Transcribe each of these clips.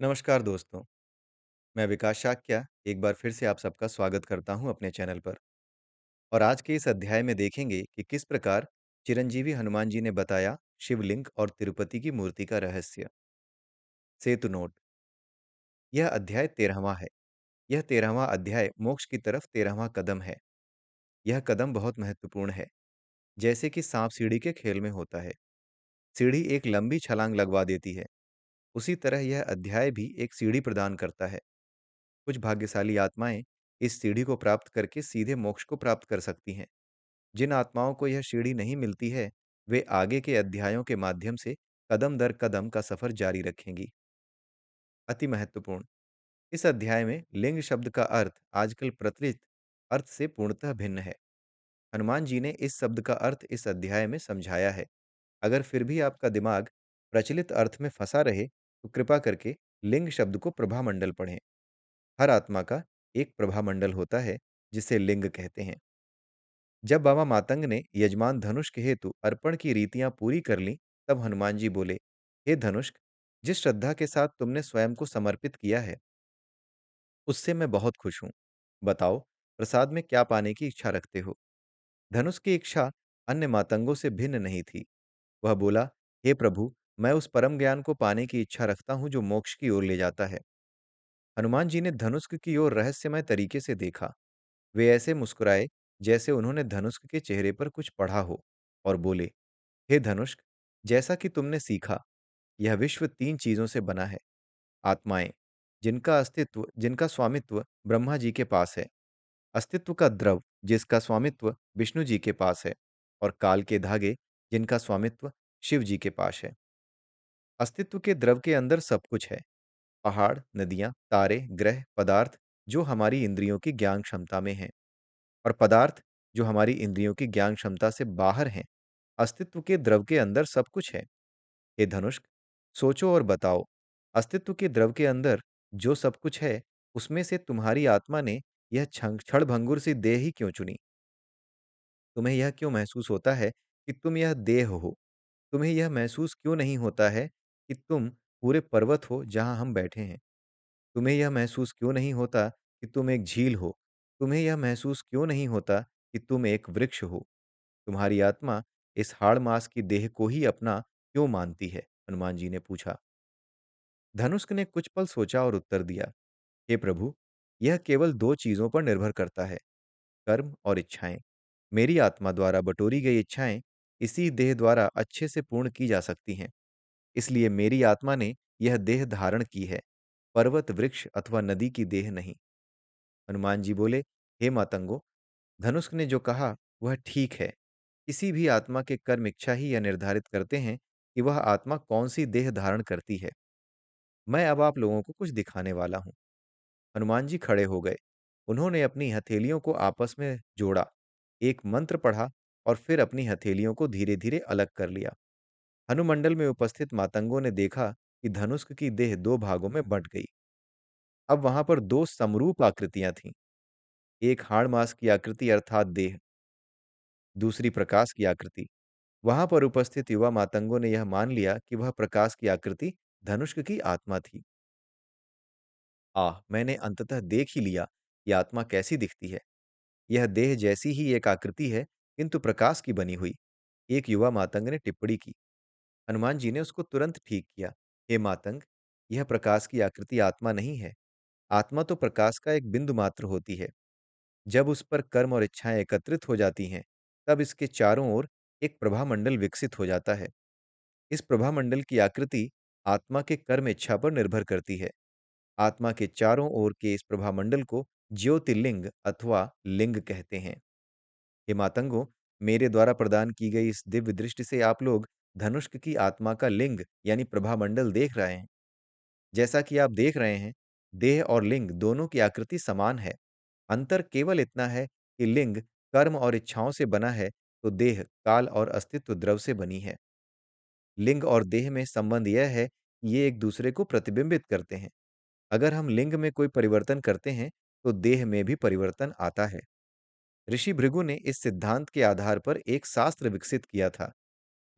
नमस्कार दोस्तों, मैं विकास शाक्या एक बार फिर से आप सबका स्वागत करता हूं अपने चैनल पर। और आज के इस अध्याय में देखेंगे कि किस प्रकार चिरंजीवी हनुमान जी ने बताया शिवलिंग और तिरुपति की मूर्ति का रहस्य। सेतु नोट। यह अध्याय 13वां है। यह 13वां अध्याय मोक्ष की तरफ 13वां कदम है। यह कदम बहुत महत्वपूर्ण है। जैसे कि सांप सीढ़ी के खेल में होता है, सीढ़ी एक लंबी छलांग लगवा देती है, उसी तरह यह अध्याय भी एक सीढ़ी प्रदान करता है। कुछ भाग्यशाली आत्माएं इस सीढ़ी को प्राप्त करके सीधे मोक्ष को प्राप्त कर सकती हैं। जिन आत्माओं को यह सीढ़ी नहीं मिलती है, वे आगे के अध्यायों के माध्यम से कदम दर कदम का सफर जारी रखेंगी। अति महत्वपूर्ण। इस अध्याय में लिंग शब्द का अर्थ आजकल प्रचलित अर्थ से पूर्णतः भिन्न है। हनुमान जी ने इस शब्द का अर्थ इस अध्याय में समझाया है। अगर फिर भी आपका दिमाग प्रचलित अर्थ में फंसा रहे, तो कृपा करके लिंग शब्द को प्रभामंडल पढ़ें। हर आत्मा का एक प्रभामंडल होता है, जिसे लिंग कहते हैं। जब बाबा मातंग ने यजमान धनुष के हेतु अर्पण की रीतियां पूरी कर लीं, तब हनुमान जी बोले, हे धनुष, जिस श्रद्धा के साथ तुमने स्वयं को समर्पित किया है, उससे मैं बहुत खुश हूँ। बताओ, प्रसाद में क्या पाने की इच्छा रखते हो? धनुष की इच्छा अन्य मातंगों से भिन्न नहीं थी। वह बोला, हे प्रभु, मैं उस परम ज्ञान को पाने की इच्छा रखता हूँ जो मोक्ष की ओर ले जाता है। हनुमान जी ने धनुष की ओर रहस्यमय तरीके से देखा। वे ऐसे मुस्कुराए जैसे उन्होंने धनुष के चेहरे पर कुछ पढ़ा हो, और बोले, हे धनुष, जैसा कि तुमने सीखा, यह विश्व तीन चीजों से बना है। आत्माएं, जिनका स्वामित्व ब्रह्मा जी के पास है। अस्तित्व का द्रव, जिसका स्वामित्व विष्णु जी के पास है। और काल के धागे, जिनका स्वामित्व शिव जी के पास है। अस्तित्व के द्रव के अंदर सब कुछ है। पहाड़, नदियां, तारे, ग्रह, पदार्थ जो हमारी इंद्रियों की ज्ञान क्षमता में हैं, और पदार्थ जो हमारी इंद्रियों की ज्ञान क्षमता से बाहर हैं। अस्तित्व के द्रव के अंदर सब कुछ है। हे धनुष, सोचो और बताओ, अस्तित्व के द्रव के अंदर जो सब कुछ है, उसमें से तुम्हारी आत्मा ने यह क्षणभंगुर सी देह ही क्यों चुनी? तुम्हें यह क्यों महसूस होता है कि तुम यह देह हो? तुम्हें यह महसूस क्यों नहीं होता है कि तुम पूरे पर्वत हो जहां हम बैठे हैं? तुम्हें यह महसूस क्यों नहीं होता कि तुम एक झील हो? तुम्हें यह महसूस क्यों नहीं होता कि तुम एक वृक्ष हो? तुम्हारी आत्मा इस हाड़ मास की देह को ही अपना क्यों मानती है? हनुमान जी ने पूछा। धनुष्क ने कुछ पल सोचा और उत्तर दिया, हे प्रभु, यह केवल दो चीजों पर निर्भर करता है, कर्म और इच्छाएं। मेरी आत्मा द्वारा बटोरी गई इच्छाएं इसी देह द्वारा अच्छे से पूर्ण की जा सकती हैं। इसलिए मेरी आत्मा ने यह देह धारण की है, पर्वत, वृक्ष अथवा नदी की देह नहीं। हनुमान जी बोले, हे मातंगो, धनुष ने जो कहा वह ठीक है। किसी भी आत्मा के कर्म इच्छा ही यह निर्धारित करते हैं कि वह आत्मा कौन सी देह धारण करती है। मैं अब आप लोगों को कुछ दिखाने वाला हूँ। हनुमान जी खड़े हो गए। उन्होंने अपनी हथेलियों को आपस में जोड़ा, एक मंत्र पढ़ा और फिर अपनी हथेलियों को धीरे-धीरे अलग कर लिया। हनुमंडल में उपस्थित मातंगों ने देखा कि धनुष की देह दो भागों में बंट गई। अब वहां पर दो समरूप आकृतियां थीं। एक हाड़ मास की आकृति अर्थात देह, दूसरी प्रकाश की आकृति। वहां पर उपस्थित युवा मातंगों ने यह मान लिया कि वह प्रकाश की आकृति धनुष की आत्मा थी। मैंने अंततः देख ही लिया कि आत्मा कैसी दिखती है। यह देह जैसी ही एक आकृति है, किंतु प्रकाश की बनी हुई। एक युवा मातंग ने टिप्पणी की। हनुमान जी ने उसको तुरंत ठीक किया। हे मातंग, यह प्रकाश की आकृति आत्मा नहीं है। आत्मा तो प्रकाश का एक बिंदु मात्र होती है। जब उस पर कर्म और इच्छाएं एकत्रित हो जाती हैं, तब इसके चारों ओर एक प्रभामंडल विकसित हो जाता है। इस प्रभामंडल की आकृति आत्मा के कर्म इच्छा पर निर्भर करती है। आत्मा के चारों ओर के इस प्रभामंडल को ज्योतिर्लिंग अथवा लिंग कहते हैं। हे मातंगों, मेरे द्वारा प्रदान की गई इस दिव्य दृष्टि से आप लोग धनुष की आत्मा का लिंग यानी प्रभामंडल देख रहे हैं। जैसा कि आप देख रहे हैं, देह और लिंग दोनों की आकृति समान है। अंतर केवल इतना है कि लिंग कर्म और इच्छाओं से बना है, तो देह काल और अस्तित्व द्रव से बनी है। लिंग और देह में संबंध यह है कि ये एक दूसरे को प्रतिबिंबित करते हैं। अगर हम लिंग में कोई परिवर्तन करते हैं, तो देह में भी परिवर्तन आता है। ऋषि भृगु ने इस सिद्धांत के आधार पर एक शास्त्र विकसित किया था।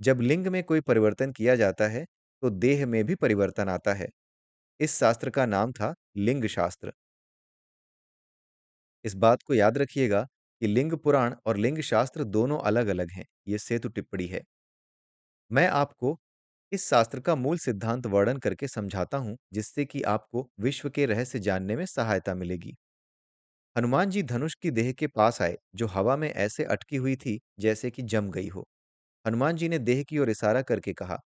जब लिंग में कोई परिवर्तन किया जाता है, तो देह में भी परिवर्तन आता है। इस शास्त्र का नाम था लिंग शास्त्र। इस बात को याद रखिएगा कि लिंग पुराण और लिंग शास्त्र दोनों अलग-अलग हैं। ये सेतु टिप्पणी है। मैं आपको इस शास्त्र का मूल सिद्धांत वर्णन करके समझाता हूं, जिससे कि आपको विश्व के रहस्य जानने में सहायता मिलेगी। हनुमान जी धनुष की देह के पास आए, जो हवा में ऐसे अटकी हुई थी जैसे कि जम गई हो। हनुमान जी ने देह की ओर इशारा करके कहा,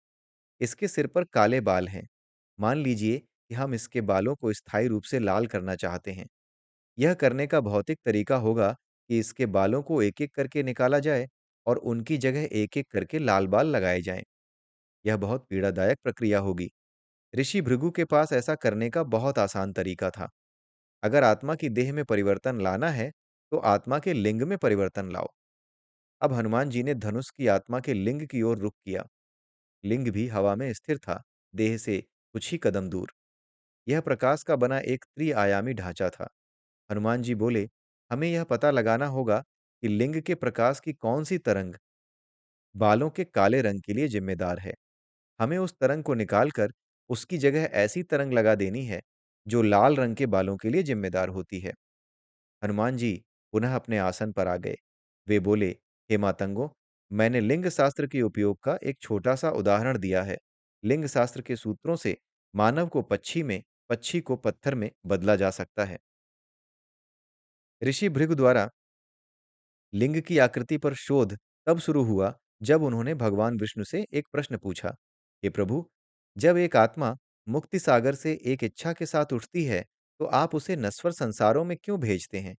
इसके सिर पर काले बाल हैं। मान लीजिए कि हम इसके बालों को स्थायी रूप से लाल करना चाहते हैं। यह करने का भौतिक तरीका होगा कि इसके बालों को एक-एक करके निकाला जाए और उनकी जगह एक-एक करके लाल बाल लगाए जाएं। यह बहुत पीड़ादायक प्रक्रिया होगी। ऋषि भृगु के पास ऐसा करने का बहुत आसान तरीका था। अगर आत्मा की देह में परिवर्तन लाना है, तो आत्मा के लिंग में परिवर्तन लाओ। अब हनुमान जी ने धनुष की आत्मा के लिंग की ओर रुख किया। लिंग भी हवा में स्थिर था, देह से कुछ ही कदम दूर। यह प्रकाश का बना एक त्रिआयामी ढांचा था। हनुमान जी बोले, हमें यह पता लगाना होगा कि लिंग के प्रकाश की कौन सी तरंग बालों के काले रंग के लिए जिम्मेदार है। हमें उस तरंग को निकालकर उसकी जगह ऐसी तरंग लगा देनी है, जो लाल रंग के बालों के लिए जिम्मेदार होती है। हनुमान जी पुनः अपने आसन पर आ गए। वे बोले, हे मातंगो, मैंने लिंग शास्त्र के उपयोग का एक छोटा सा उदाहरण दिया है। लिंग शास्त्र के सूत्रों से मानव को पक्षी में, पक्षी को पत्थर में बदला जा सकता है। ऋषि भृगु द्वारा लिंग की आकृति पर शोध तब शुरू हुआ जब उन्होंने भगवान विष्णु से एक प्रश्न पूछा, हे प्रभु, जब एक आत्मा मुक्ति सागर से एक इच्छा के साथ उठती है, तो आप उसे नश्वर संसारों में क्यों भेजते हैं?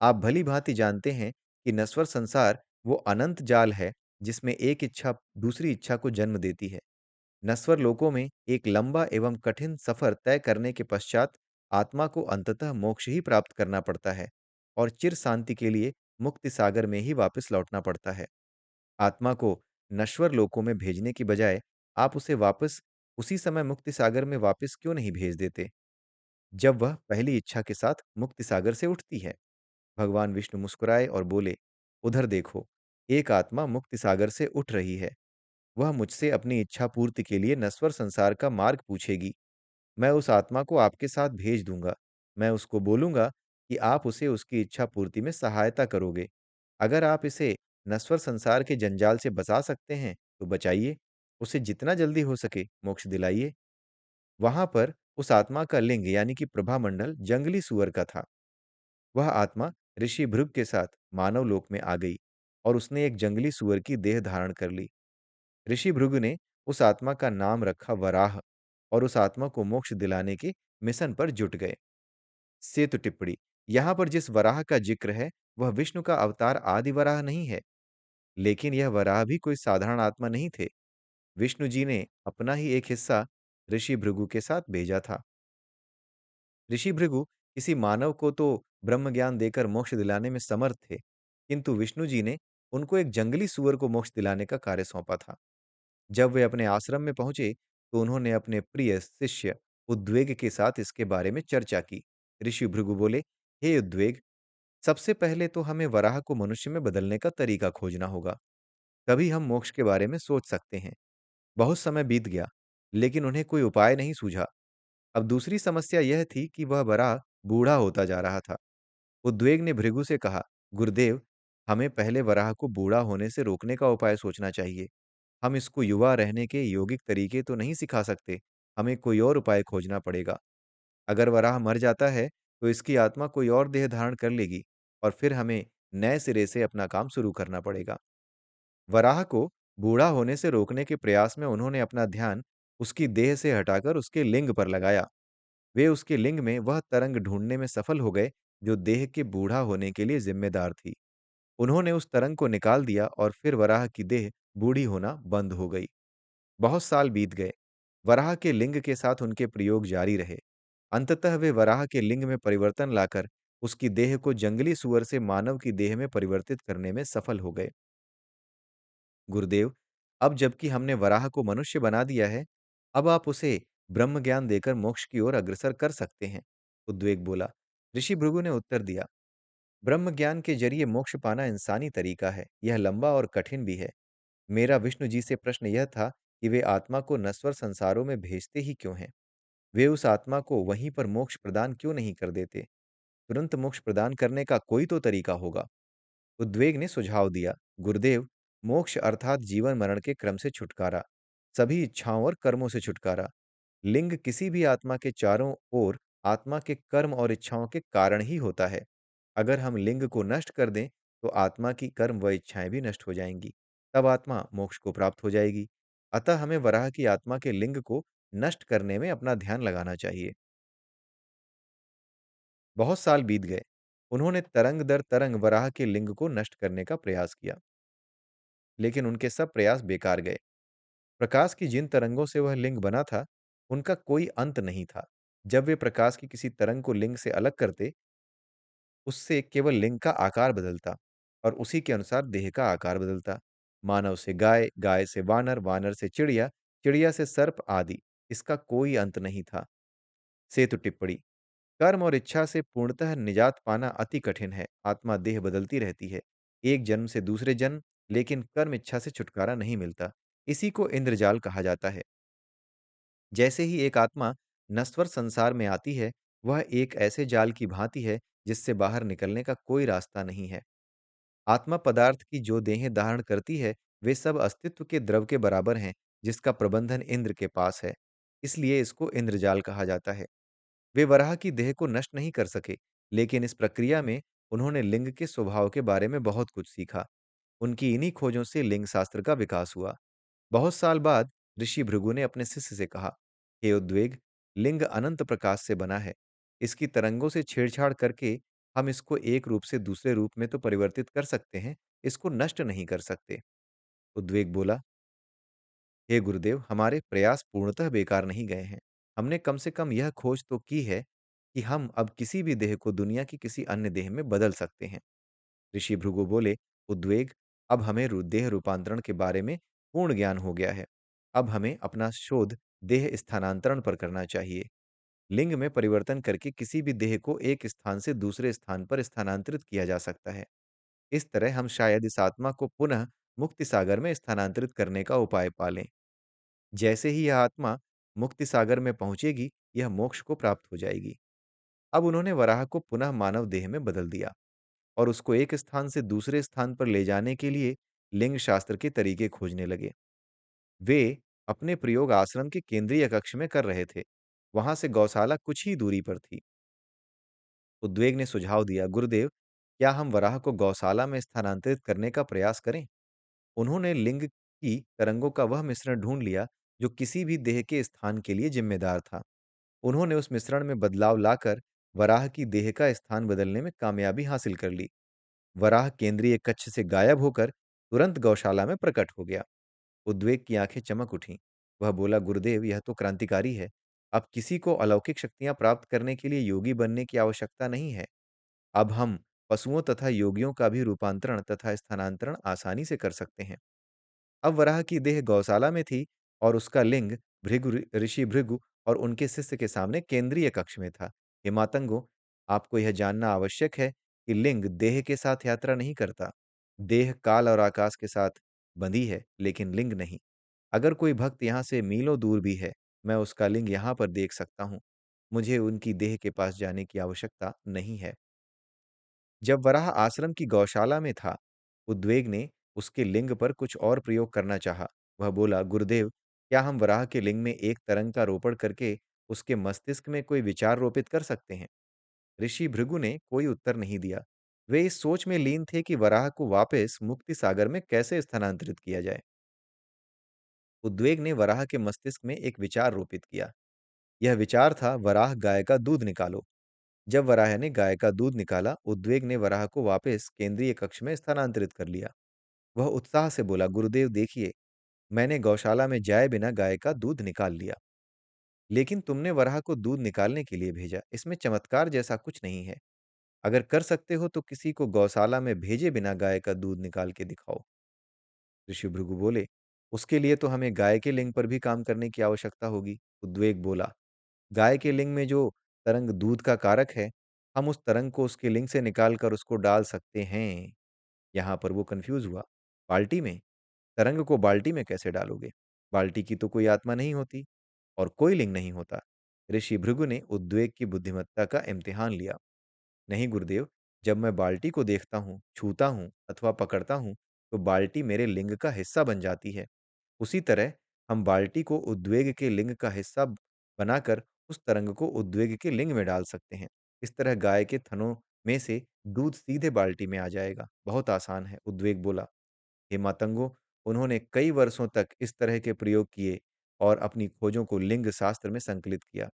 आप भली भांति जानते हैं कि नश्वर संसार वो अनंत जाल है, जिसमें एक इच्छा दूसरी इच्छा को जन्म देती है। नश्वर लोकों में एक लंबा एवं कठिन सफर तय करने के पश्चात आत्मा को अंततः मोक्ष ही प्राप्त करना पड़ता है और चिर शांति के लिए मुक्ति सागर में ही वापस लौटना पड़ता है। आत्मा को नश्वर लोकों में भेजने की बजाय आप उसे वापस उसी समय मुक्ति सागर में वापस क्यों नहीं भेज देते, जब वह पहली इच्छा के साथ मुक्ति सागर से उठती है? भगवान विष्णु मुस्कुराए और बोले, उधर देखो, एक आत्मा मुक्ति सागर से उठ रही है। वह मुझसे अपनी इच्छा पूर्ति के लिए नश्वर संसार का मार्ग पूछेगी। मैं उस आत्मा को आपके साथ भेज दूंगा। मैं उसको बोलूंगा कि आप उसे उसकी इच्छा पूर्ति में सहायता करोगे। अगर आप इसे नश्वर संसार के जंजाल से बचा सकते हैं, तो बचाइए। उसे जितना जल्दी हो सके मोक्ष दिलाइए। वहां पर उस आत्मा का लिंग यानी कि प्रभामंडल जंगली सुअर का था। वह आत्मा ऋषि भृग के साथ मानव लोक में आ गई और उसने एक जंगली सुअर की देह धारण कर ली। ऋषि भृगु ने उस आत्मा का नाम रखा वराह और उस आत्मा को मोक्ष दिलाने के मिशन पर जुट गए। सेतु टिप्पणी, यहाँ पर जिस वराह का जिक्र है, वह विष्णु का अवतार आदि वराह नहीं है, लेकिन यह वराह भी कोई साधारण आत्मा नहीं थे। विष्णु जी ने अपना ही एक हिस्सा ऋषि भृगु के साथ भेजा था। ऋषि भृगु किसी मानव को तो ब्रह्म ज्ञान देकर मोक्ष दिलाने में समर्थ थे, किंतु विष्णु जी ने उनको एक जंगली सुअर को मोक्ष दिलाने का कार्य सौंपा था। जब वे अपने आश्रम में पहुंचे, तो उन्होंने अपने प्रिय शिष्य उद्वेग के साथ इसके बारे में चर्चा की। ऋषि भृगु बोले, हे उद्वेग, सबसे पहले तो हमें वराह को मनुष्य में बदलने का तरीका खोजना होगा। तभी हम मोक्ष के बारे में सोच सकते हैं। बहुत समय बीत गया, लेकिन उन्हें कोई उपाय नहीं सूझा। अब दूसरी समस्या यह थी कि वह वराह बूढ़ा होता जा रहा था। उद्वेग ने भृगु से कहा, गुरुदेव, हमें पहले वराह को बूढ़ा होने से रोकने का उपाय सोचना चाहिए। हम इसको युवा रहने के यौगिक तरीके तो नहीं सिखा सकते, हमें कोई और उपाय खोजना पड़ेगा। अगर वराह मर जाता है, तो इसकी आत्मा कोई और देह धारण कर लेगी और फिर हमें नए सिरे से अपना काम शुरू करना पड़ेगा। वराह को बूढ़ा होने से रोकने के प्रयास में उन्होंने अपना ध्यान उसकी देह से हटाकर उसके लिंग पर लगाया। वे उसके लिंग में वह तरंग ढूंढने में सफल हो गए, जो देह के बूढ़ा होने के लिए जिम्मेदार थी। उन्होंने उस तरंग को निकाल दिया और फिर वराह की देह बूढ़ी होना बंद हो गई। बहुत साल बीत गए। वराह के लिंग के साथ उनके प्रयोग जारी रहे। अंततः वे वराह के लिंग में परिवर्तन लाकर उसकी देह को जंगली सुअर से मानव की देह में परिवर्तित करने में सफल हो गए। गुरुदेव, अब जबकि हमने वराह को मनुष्य बना दिया है, अब आप उसे ब्रह्म ज्ञान देकर मोक्ष की ओर अग्रसर कर सकते हैं। उद्वेग बोला। ऋषि भृगु ने उत्तर दिया, ब्रह्म ज्ञान के जरिए मोक्ष पाना इंसानी तरीका है। यह लंबा और कठिन भी है। मेरा विष्णु जी से प्रश्न यह था कि वे आत्मा को नश्वर संसारों में भेजते ही क्यों हैं? वे उस आत्मा को वहीं पर मोक्ष प्रदान क्यों नहीं कर देते? तुरंत मोक्ष प्रदान करने का कोई तो तरीका होगा। उद्वेग ने सुझाव दिया, गुरुदेव, मोक्ष अर्थात जीवन मरण के क्रम से छुटकारा, सभी इच्छाओं और कर्मों से छुटकारा। लिंग किसी भी आत्मा के चारों ओर आत्मा के कर्म और इच्छाओं के कारण ही होता है। अगर हम लिंग को नष्ट कर दें, तो आत्मा की कर्म व इच्छाएं भी नष्ट हो जाएंगी। तब आत्मा मोक्ष को प्राप्त हो जाएगी। अतः हमें वराह की आत्मा के लिंग को नष्ट करने में अपना ध्यान लगाना चाहिए। बहुत साल बीत गए। उन्होंने तरंग दर तरंग वराह के लिंग को नष्ट करने का प्रयास किया, लेकिन उनके सब प्रयास बेकार गए। प्रकाश की जिन तरंगों से वह लिंग बना था, उनका कोई अंत नहीं था। जब वे प्रकाश की किसी तरंग को लिंग से अलग करते, उससे केवल लिंग का आकार बदलता और उसी के अनुसार देह का आकार बदलता। मानव से गाय, गाय से वानर, वानर से चिड़िया, चिड़िया से सर्प आदि। इसका कोई अंत नहीं था। सेतु टिप्पणी। कर्म और इच्छा से पूर्णतः निजात पाना अति कठिन है। आत्मा देह बदलती रहती है, एक जन्म से दूसरे जन्म, लेकिन कर्म इच्छा से छुटकारा नहीं मिलता। इसी को इंद्रजाल कहा जाता है। जैसे ही एक आत्मा नश्वर संसार में आती है, वह एक ऐसे जाल की भांति है जिससे बाहर निकलने का कोई रास्ता नहीं है। आत्मा पदार्थ की जो देहें धारण करती है, वे सब अस्तित्व के द्रव के बराबर हैं, जिसका प्रबंधन इंद्र के पास है। इसलिए इसको इंद्रजाल कहा जाता है। वे वराह की देह को नष्ट नहीं कर सके, लेकिन इस प्रक्रिया में उन्होंने लिंग के स्वभाव के बारे में बहुत कुछ सीखा। उनकी इन्हीं खोजों से लिंग शास्त्र का विकास हुआ। बहुत साल बाद ऋषि भृगु ने अपने शिष्य से कहा, हे उद्वेग, लिंग अनंत प्रकाश से बना है। इसकी तरंगों से छेड़छाड़ करके हम इसको एक रूप से दूसरे रूप में तो परिवर्तित कर सकते हैं, इसको नष्ट नहीं कर सकते। उद्वेग बोला, हे गुरुदेव, हमारे प्रयास पूर्णतः बेकार नहीं गए हैं। हमने कम से कम यह खोज तो की है कि हम अब किसी भी देह को दुनिया की किसी अन्य देह में बदल सकते हैं। ऋषि भृगु बोले, उद्वेग, अब हमें देह रूपांतरण के बारे में पूर्ण ज्ञान हो गया है। अब हमें अपना शोध देह स्थानांतरण पर करना चाहिए। लिंग में परिवर्तन करके किसी भी देह को एक स्थान से दूसरे स्थान पर स्थानांतरित किया जा सकता है। इस तरह हम शायद इस आत्मा को पुनः मुक्ति सागर में स्थानांतरित करने का उपाय पालें। जैसे ही यह आत्मा मुक्ति सागर में पहुंचेगी, यह मोक्ष को प्राप्त हो जाएगी। अब उन्होंने वराह को पुनः मानव देह में बदल दिया और उसको एक स्थान से दूसरे स्थान पर ले जाने के लिए लिंग शास्त्र के तरीके खोजने लगे। वे अपने प्रयोग आश्रम के केंद्रीय कक्ष में कर रहे थे। वहां से गौशाला कुछ ही दूरी पर थी। उद्वेग ने सुझाव दिया, गुरुदेव, क्या हम वराह को गौशाला में स्थानांतरित करने का प्रयास करें? उन्होंने लिंग की तरंगों का वह मिश्रण ढूंढ लिया जो किसी भी देह के स्थान के लिए जिम्मेदार था। उन्होंने उस मिश्रण में बदलाव लाकर वराह की देह का स्थान बदलने में कामयाबी हासिल कर ली। वराह केंद्रीय कक्ष से गायब होकर तुरंत गौशाला में प्रकट हो गया। उद्वेग की आंखें चमक उठीं। वह बोला, गुरुदेव, यह तो क्रांतिकारी है। अब किसी को अलौकिक शक्तियां प्राप्त करने के लिए योगी बनने की आवश्यकता नहीं है। अब हम पशुओं तथा योगियों का भी रूपांतरण तथा स्थानांतरण आसानी से कर सकते हैं। अब वराह की देह गौशाला में थी और उसका लिंग भृगु ऋषि भृगु और उनके शिष्य के सामने केंद्रीय कक्ष में था। हे मातंगो, आपको यह जानना आवश्यक है कि लिंग देह के साथ यात्रा नहीं करता। देह काल और आकाश के साथ बंधी है, लेकिन लिंग नहीं। अगर कोई भक्त यहाँ से मीलों दूर भी है, मैं उसका लिंग यहाँ पर देख सकता हूँ। मुझे उनकी देह के पास जाने की आवश्यकता नहीं है। जब वराह आश्रम की गौशाला में था, उद्वेग ने उसके लिंग पर कुछ और प्रयोग करना चाहा। वह बोला, गुरुदेव, क्या हम वराह के लिंग में एक तरंग का रोपण करके उसके मस्तिष्क में कोई विचार रोपित कर सकते हैं? ऋषि भृगु ने कोई उत्तर नहीं दिया। वे इस सोच में लीन थे कि वराह को वापस मुक्ति सागर में कैसे स्थानांतरित किया जाए। उद्वेग ने वराह के मस्तिष्क में एक विचार रोपित किया। यह विचार था, वराह गाय का दूध निकालो। जब वराह ने गाय का दूध निकाला, उद्वेग ने वराह को वापस केंद्रीय कक्ष में स्थानांतरित कर लिया। वह उत्साह से बोला, गुरुदेव देखिए, मैंने गौशाला में जाए बिना गाय का दूध निकाल लिया। लेकिन तुमने वराह को दूध निकालने के लिए भेजा, इसमें चमत्कार जैसा कुछ नहीं है। अगर कर सकते हो तो किसी को गौशाला में भेजे बिना गाय का दूध निकाल के दिखाओ। ऋषि भृगु बोले, उसके लिए तो हमें गाय के लिंग पर भी काम करने की आवश्यकता होगी। उद्वेग बोला, गाय के लिंग में जो तरंग दूध का कारक है, हम उस तरंग को उसके लिंग से निकाल कर उसको डाल सकते हैं। यहाँ पर वो कंफ्यूज हुआ। बाल्टी में? तरंग को बाल्टी में कैसे डालोगे? बाल्टी की तो कोई आत्मा नहीं होती और कोई लिंग नहीं होता। ऋषि भृगु ने उद्वेग की बुद्धिमत्ता का इम्तिहान लिया। नहीं गुरुदेव, जब मैं बाल्टी को देखता हूँ, छूता हूँ अथवा पकड़ता हूँ, तो बाल्टी मेरे लिंग का हिस्सा बन जाती है। उसी तरह हम बाल्टी को उद्वेग के लिंग का हिस्सा बनाकर उस तरंग को उद्वेग के लिंग में डाल सकते हैं। इस तरह गाय के थनों में से दूध सीधे बाल्टी में आ जाएगा। बहुत आसान है, उद्वेग बोला। हे मातंगो, उन्होंने कई वर्षों तक इस तरह के प्रयोग किए और अपनी खोजों को लिंग शास्त्र में संकलित किया।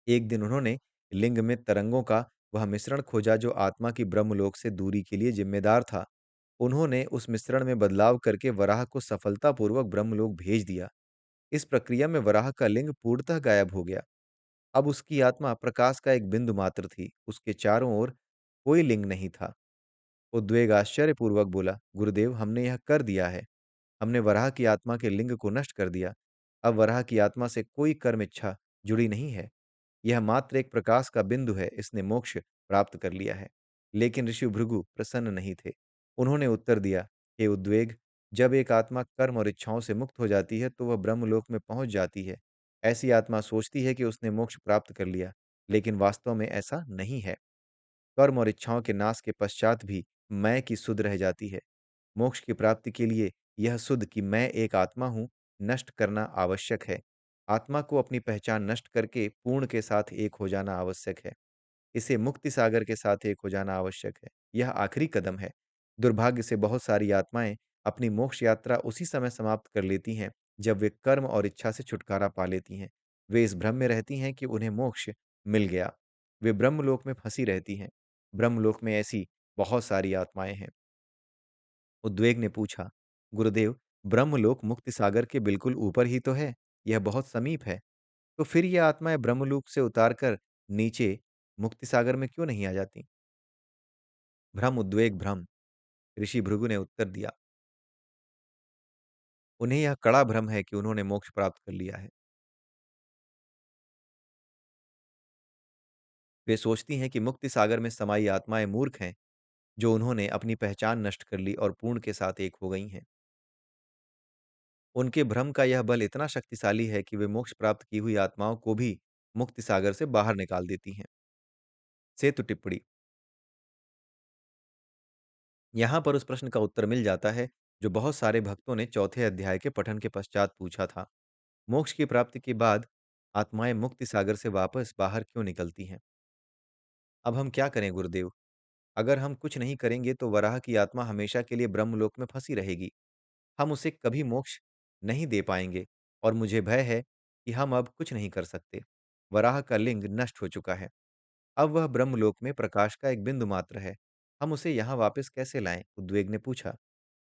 एक दिन उन्होंने लिंग में तरंगों का वह मिश्रण खोजा जो आत्मा की ब्रह्मलोक से दूरी के लिए जिम्मेदार था। उन्होंने उस मिश्रण में बदलाव करके वराह को सफलतापूर्वक ब्रह्मलोक भेज दिया। इस प्रक्रिया में वराह का लिंग पूर्णतः गायब हो गया। अब उसकी आत्मा प्रकाश का एक बिंदु मात्र थी। उसके चारों ओर कोई लिंग नहीं था। उद्वेग आश्चर्यपूर्वक बोला, गुरुदेव, हमने यह कर दिया है। हमने वराह की आत्मा के लिंग को नष्ट कर दिया। अब वराह की आत्मा से कोई कर्म इच्छा जुड़ी नहीं है। यह मात्र एक प्रकाश का बिंदु है, इसने मोक्ष प्राप्त कर लिया है। लेकिन ऋषि भृगु प्रसन्न नहीं थे। उन्होंने उत्तर दिया, हे उद्वेग, जब एक आत्मा कर्म और इच्छाओं से मुक्त हो जाती है, तो वह ब्रह्मलोक में पहुंच जाती है। ऐसी आत्मा सोचती है कि उसने मोक्ष प्राप्त कर लिया, लेकिन वास्तव में ऐसा नहीं है। कर्म और इच्छाओं के नाश के पश्चात भी मैं की सुध रह जाती है। मोक्ष की प्राप्ति के लिए यह सुध कि मैं एक आत्मा हूँ, नष्ट करना आवश्यक है। आत्मा को अपनी पहचान नष्ट करके पूर्ण के साथ एक हो जाना आवश्यक है। इसे मुक्ति सागर के साथ एक हो जाना आवश्यक है। यह आखिरी कदम है। दुर्भाग्य से बहुत सारी आत्माएं अपनी मोक्ष यात्रा उसी समय समाप्त कर लेती हैं, जब वे कर्म और इच्छा से छुटकारा पा लेती हैं। वे इस भ्रम में रहती हैं कि उन्हें मोक्ष मिल गया। वे ब्रह्मलोक में फंसी रहती हैं। ब्रह्मलोक में ऐसी बहुत सारी आत्माएं हैं। उद्वेग ने पूछा, गुरुदेव, ब्रह्मलोक मुक्ति सागर के बिल्कुल ऊपर ही तो है। यह बहुत समीप है। तो फिर ये आत्माएं ब्रह्मलोक से उतारकर नीचे मुक्ति सागर में क्यों नहीं आ जाती? भ्रम, उद्वेग, भ्रम। ऋषि भृगु ने उत्तर दिया, उन्हें यह कड़ा भ्रम है कि उन्होंने मोक्ष प्राप्त कर लिया है। वे सोचती हैं कि मुक्ति सागर में समाई आत्माएं मूर्ख हैं, जो उन्होंने अपनी पहचान नष्ट कर ली और पूर्ण के साथ एक हो गई हैं। उनके भ्रम का यह बल इतना शक्तिशाली है कि वे मोक्ष प्राप्त की हुई आत्माओं को भी मुक्ति सागर से बाहर निकाल देती हैं। सेतु टिप्पणी। यहाँ पर उस प्रश्न का उत्तर मिल जाता है, जो बहुत सारे भक्तों ने चौथे अध्याय के पठन के पश्चात पूछा था। मोक्ष की प्राप्ति के बाद आत्माएं मुक्ति सागर से वापस बाहर क्यों निकलती हैं? अब हम क्या करें गुरुदेव? अगर हम कुछ नहीं करेंगे तो वराह की आत्मा हमेशा के लिए ब्रह्मलोक में फंसी रहेगी। हम उसे कभी मोक्ष नहीं दे पाएंगे और मुझे भय है कि हम अब कुछ नहीं कर सकते। वराह का लिंग नष्ट हो चुका है। अब वह ब्रह्मलोक में प्रकाश का एक बिंदु मात्र है। हम उसे यहाँ वापस कैसे लाएं? उद्वेग ने पूछा।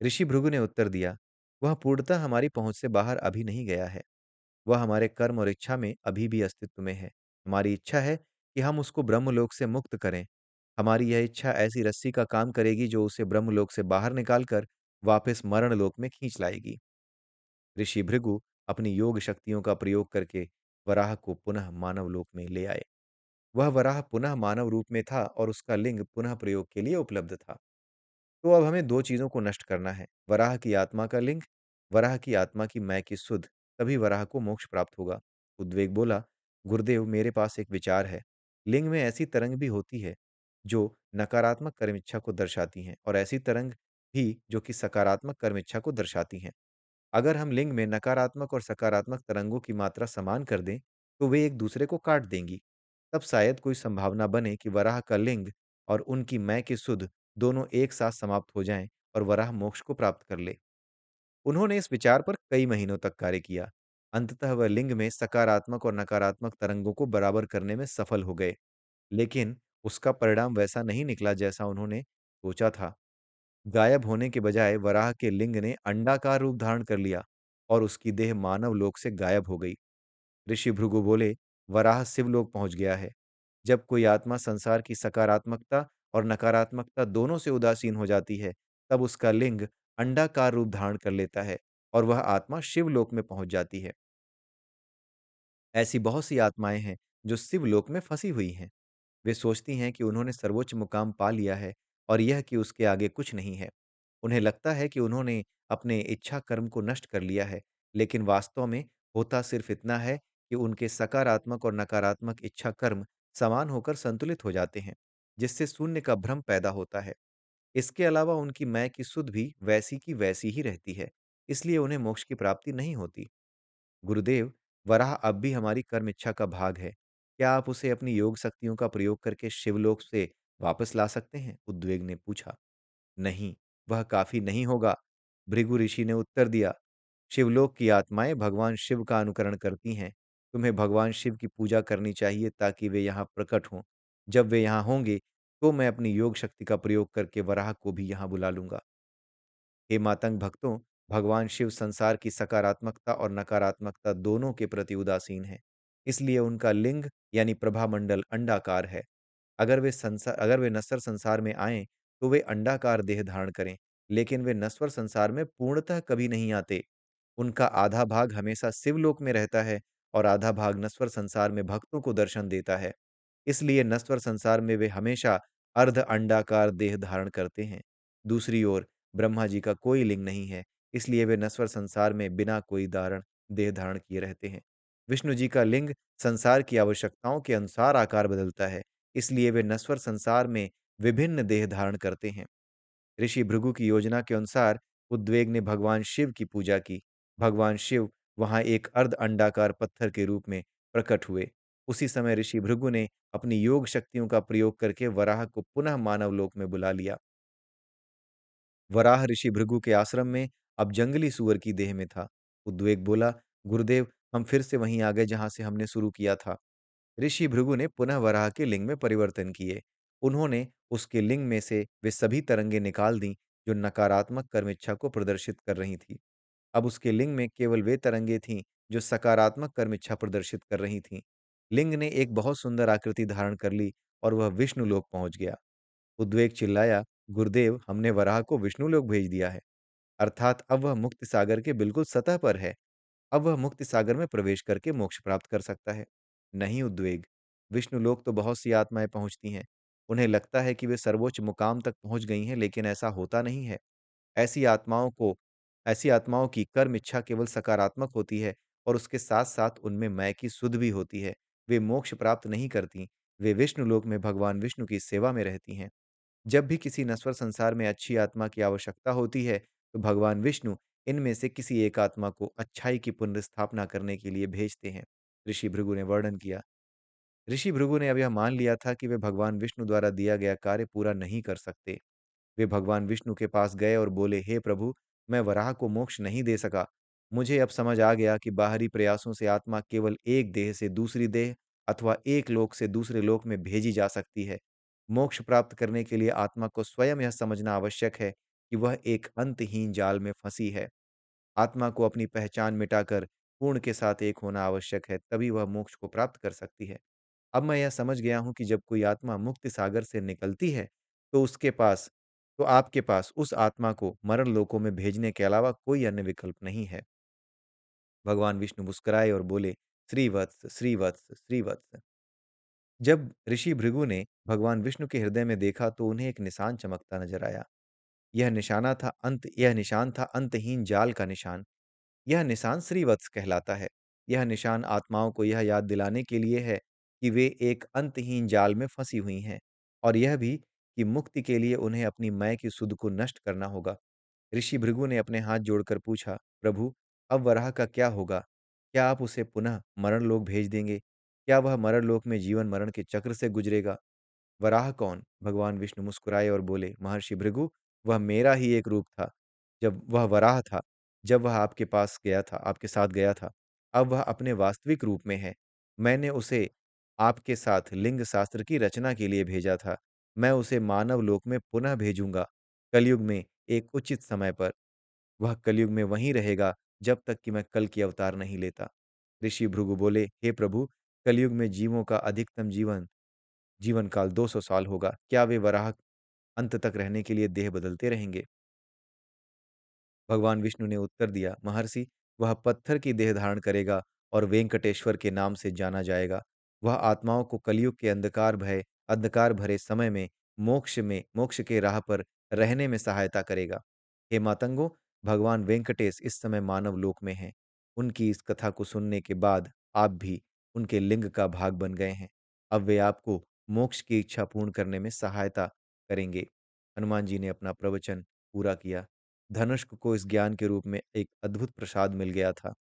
ऋषि भृगु ने उत्तर दिया, वह पूर्णतः हमारी पहुंच से बाहर अभी नहीं गया है। वह हमारे कर्म और इच्छा में अभी भी अस्तित्व में है। हमारी इच्छा है कि हम उसको ब्रह्मलोक से मुक्त करें। हमारी यह इच्छा ऐसी रस्सी का काम करेगी जो उसे ब्रह्मलोक से बाहर निकालकर वापस मरण लोक में खींच लाएगी। ऋषि भृगु अपनी योग शक्तियों का प्रयोग करके वराह को पुनः मानव लोक में ले आए। वह वराह पुनः मानव रूप में था और उसका लिंग पुनः प्रयोग के लिए उपलब्ध था। तो अब हमें 2 चीज़ों को नष्ट करना है, वराह की आत्मा का लिंग, वराह की आत्मा की मैं की सुध, तभी वराह को मोक्ष प्राप्त होगा। उद्वेग बोला, गुरुदेव, मेरे पास एक विचार है। लिंग में ऐसी तरंग भी होती है, जो नकारात्मक कर्म इच्छा को दर्शाती हैं और ऐसी तरंग भी जो कि सकारात्मक कर्म इच्छा को दर्शाती हैं। अगर हम लिंग में नकारात्मक और सकारात्मक तरंगों की मात्रा समान कर दें, तो वे एक दूसरे को काट देंगी। तब शायद कोई संभावना बने कि वराह का लिंग और उनकी मैं की सुध दोनों एक साथ समाप्त हो जाएं और वराह मोक्ष को प्राप्त कर ले। उन्होंने इस विचार पर कई महीनों तक कार्य किया। अंततः वह लिंग में सकारात्मक और नकारात्मक तरंगों को बराबर करने में सफल हो गए। लेकिन उसका परिणाम वैसा नहीं निकला जैसा उन्होंने सोचा था। गायब होने के बजाय वराह के लिंग ने अंडाकार रूप धारण कर लिया और उसकी देह मानव लोक से गायब हो गई। ऋषि भृगु बोले, वराह शिवलोक पहुंच गया है। जब कोई आत्मा संसार की सकारात्मकता और नकारात्मकता दोनों से उदासीन हो जाती है, तब उसका लिंग अंडाकार रूप धारण कर लेता है और वह आत्मा शिवलोक में पहुंच जाती है। ऐसी बहुत सी आत्माएं हैं जो शिवलोक में फंसी हुई हैं। वे सोचती हैं कि उन्होंने सर्वोच्च मुकाम पा लिया है और यह कि उसके आगे कुछ नहीं है। उन्हें लगता है कि उन्होंने अपने इच्छा कर्म को नष्ट कर लिया है, लेकिन वास्तव में होता सिर्फ इतना है कि उनके सकारात्मक और नकारात्मक इच्छा कर्म समान होकर संतुलित हो जाते हैं, जिससे शून्य का भ्रम पैदा होता है। इसके अलावा उनकी मैं की सुध भी वैसी की वैसी ही रहती है, इसलिए उन्हें मोक्ष की प्राप्ति नहीं होती। गुरुदेव, वराह अब भी हमारी कर्म इच्छा का भाग है। क्या आप उसे अपनी योग शक्तियों का प्रयोग करके शिवलोक से वापस ला सकते हैं? उद्वेग ने पूछा। नहीं, वह काफ़ी नहीं होगा, भृगु ऋषि ने उत्तर दिया। शिवलोक की आत्माएँ भगवान शिव का अनुकरण करती हैं। तुम्हें भगवान शिव की पूजा करनी चाहिए ताकि वे यहाँ प्रकट हों। जब वे यहाँ होंगे, तो मैं अपनी योग शक्ति का प्रयोग करके वराह को भी यहाँ बुला लूँगा। हे मातंग भक्तों, भगवान शिव संसार की सकारात्मकता और नकारात्मकता दोनों के प्रति उदासीन हैं। इसलिए उनका लिंग यानी प्रभामंडल अंडाकार है। अगर वे नश्वर संसार में आएँ, तो वे अंडाकार देह धारण करें, लेकिन वे नश्वर संसार में पूर्णतः कभी नहीं आते। उनका आधा भाग हमेशा शिवलोक में रहता है और आधा भाग नश्वर संसार में भक्तों को दर्शन देता है। इसलिए नश्वर संसार में वे हमेशा अर्ध अंडाकार देह धारण करते हैं। दूसरी ओर ब्रह्मा जी का कोई लिंग नहीं है, इसलिए वे नश्वर संसार में बिना कोई धारण देह धारण किए रहते हैं। विष्णु जी का लिंग संसार की आवश्यकताओं के अनुसार आकार बदलता है, इसलिए वे नश्वर संसार में विभिन्न देह धारण करते हैं। ऋषि भृगु की योजना के अनुसार उद्वेग ने भगवान शिव की पूजा की। भगवान शिव वहां एक अर्ध अंडाकार पत्थर के रूप में प्रकट हुए। उसी समय ऋषि भृगु ने अपनी योग शक्तियों का प्रयोग करके वराह को पुनः मानव लोक में बुला लिया। वराह ऋषि भृगु के आश्रम में अब जंगली सूअर की देह में था। उद्वेग बोला, गुरुदेव, हम फिर से वहीं आ गए जहां से हमने शुरू किया था। ऋषि भृगु ने पुनः वराह के लिंग में परिवर्तन किए। उन्होंने उसके लिंग में से वे सभी तरंगे निकाल दी जो नकारात्मक कर्म इच्छा को प्रदर्शित कर रही थी। अब उसके लिंग में केवल वे तरंगे थीं जो सकारात्मक कर्म इच्छा प्रदर्शित कर रही थीं। लिंग ने एक बहुत सुंदर आकृति धारण कर ली और वह विष्णु लोक पहुंच गया। उद्वेग चिल्लाया, गुरुदेव, हमने वराह को विष्णु लोक भेज दिया है। अर्थात अब वह मुक्ति सागर के बिल्कुल सतह पर है। अब वह मुक्ति सागर में प्रवेश करके मोक्ष प्राप्त कर सकता है। नहीं उद्वेग, विष्णु लोक तो बहुत सी आत्माएं पहुंचती हैं। उन्हें लगता है कि वे सर्वोच्च मुकाम तक पहुंच गई हैं, लेकिन ऐसा होता नहीं है। ऐसी आत्माओं को ऐसी आत्माओं की कर्म इच्छा केवल सकारात्मक होती है और उसके साथ-साथ उनमें मैं की सुध भी होती है। वे मोक्ष प्राप्त नहीं करती। वे विष्णु लोक में भगवान विष्णु की सेवा में रहती हैं। जब भी किसी नश्वर संसार में अच्छी आत्मा की आवश्यकता होती है, तो भगवान विष्णु इनमें से किसी एक आत्मा को अच्छाई की पुनर्स्थापना करने के लिए भेजते हैं। ऋषि भृगु ने वर्णन किया। ऋषि भृगु ने अब यह मान लिया था कि वे भगवान विष्णु द्वारा दिया गया कार्य पूरा नहीं कर सकते। वे भगवान विष्णु के पास गए और बोले, हे प्रभु, मैं वराह को मोक्ष नहीं दे सका। मुझे अब समझ आ गया कि बाहरी प्रयासों से आत्मा केवल एक देह से दूसरी देह अथवा एक लोक से दूसरे लोक में भेजी जा सकती है। मोक्ष प्राप्त करने के लिए आत्मा को स्वयं यह समझना आवश्यक है कि वह एक अंतहीन जाल में फंसी है। आत्मा को अपनी पहचान मिटाकर पूर्ण के साथ एक होना आवश्यक है, तभी वह मोक्ष को प्राप्त कर सकती है। अब मैं यह समझ गया हूँ कि जब कोई आत्मा मुक्ति सागर से निकलती है, तो आपके पास उस आत्मा को मरण लोकों में भेजने के अलावा कोई अन्य विकल्प नहीं है। भगवान विष्णु मुस्कुराए और बोले, श्रीवत्स, श्रीवत्स, श्रीवत्स। जब ऋषि भृगु ने भगवान विष्णु के हृदय में देखा तो उन्हें एक निशान चमकता नजर आया। यह निशान था अंतहीन जाल का निशान। यह निशान श्रीवत्स कहलाता है। यह निशान आत्माओं को यह याद दिलाने के लिए है कि वे एक अंतहीन जाल में फंसी हुई हैं और यह भी कि मुक्ति के लिए उन्हें अपनी मैं की सुध को नष्ट करना होगा। ऋषि भृगु ने अपने हाथ जोड़कर पूछा, प्रभु, अब वराह का क्या होगा? क्या आप उसे पुनः मरण लोक भेज देंगे? क्या वह मरण लोक में जीवन मरण के चक्र से गुजरेगा? वराह कौन? भगवान विष्णु मुस्कुराए और बोले, महर्षि भृगु, वह मेरा ही एक रूप था। जब वह वराह था, जब वह आपके साथ गया था। अब वह अपने वास्तविक रूप में है। मैंने उसे आपके साथ लिंग शास्त्र की रचना के लिए भेजा था। मैं उसे मानव लोक में पुनः भेजूँगा, कलयुग में एक उचित समय पर। वह कलयुग में वहीं रहेगा जब तक कि मैं कल की अवतार नहीं लेता। ऋषि भृगु बोले, हे प्रभु, कलयुग में जीवों का अधिकतम जीवन काल 200 साल होगा। क्या वे वराह अंत तक रहने के लिए देह बदलते रहेंगे? भगवान विष्णु ने उत्तर दिया, महर्षि, वह पत्थर की देह धारण करेगा और वेंकटेश्वर के नाम से जाना जाएगा। वह आत्माओं को कलयुग के अंधकार भरे समय में मोक्ष के राह पर रहने में सहायता करेगा। हे मातंगो, भगवान वेंकटेश इस समय मानव लोक में हैं। उनकी इस कथा को सुनने के बाद आप भी उनके लिंग का भाग बन गए हैं। अब वे आपको मोक्ष की इच्छा पूर्ण करने में सहायता करेंगे। हनुमान जी ने अपना प्रवचन पूरा किया। धनुष को इस ज्ञान के रूप में एक अद्भुत प्रसाद मिल गया था।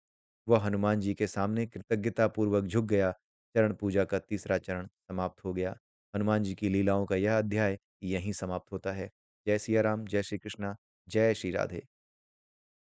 वह हनुमान जी के सामने कृतज्ञतापूर्वक झुक गया। चरण पूजा का तीसरा चरण समाप्त हो गया। हनुमान जी की लीलाओं का यह अध्याय यहीं समाप्त होता है। जय सिया राम, जय श्री कृष्णा, जय श्री राधे।